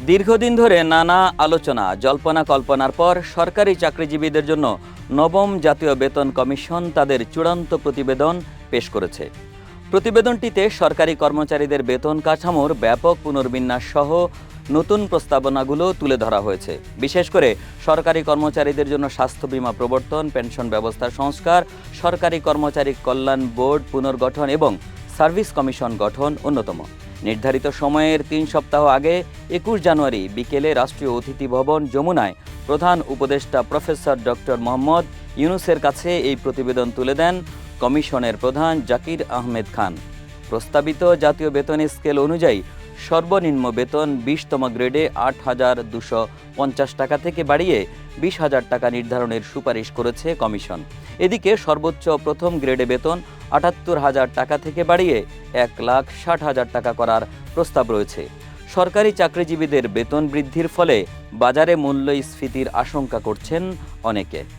দীর্ঘদিন ধরে নানা আলোচনা জল্পনা কল্পনার পর সরকারি চাকরিজীবীদের জন্য নবম জাতীয় বেতন কমিশন তাদের চূড়ান্ত প্রতিবেদন পেশ করেছে। প্রতিবেদনটিতে সরকারি কর্মচারীদের বেতন কাঠামোর ব্যাপক পুনর্বিন্যাস সহ নতুন প্রস্তাবনাগুলো তুলে ধরা হয়েছে। বিশেষ করে সরকারি কর্মচারীদের জন্য স্বাস্থ্য বীমা প্রবর্তন, পেনশন ব্যবস্থার সংস্কার, সরকারি কর্মচারী কল্যাণ বোর্ড পুনর্গঠন এবং সার্ভিস কমিশন গঠন অন্যতম। নির্ধারিত সময়ের ৩ সপ্তাহ আগে ২১ জানুয়ারি বিকেলে রাষ্ট্রীয় অতিথি ভবন যমুনায় প্রধান উপদেষ্টা প্রফেসর ডক্টর মোহাম্মদ ইউনূসের কাছে এই প্রতিবেদন তুলে দেন কমিশনের প্রধান জাকির আহমেদ খান। প্রস্তাবিত জাতীয় বেতন স্কেল অনুযায়ী সর্বনিম্ন বেতন ২০তম গ্রেডে ৮,২৫০ টাকা থেকে বাড়িয়ে ২০,০০০ টাকা নির্ধারণের সুপারিশ করেছে কমিশন। এদিকে সর্বোচ্চ প্রথম গ্রেডে বেতন ৭৮,০০০ টাকা থেকে বাড়িয়ে ১,৬০,০০০ টাকা করার প্রস্তাব রয়েছে। সরকারি চাকরিজীবীদের বেতন বৃদ্ধির ফলে বাজারে মূল্যস্ফীতির আশঙ্কা করছেন অনেকে।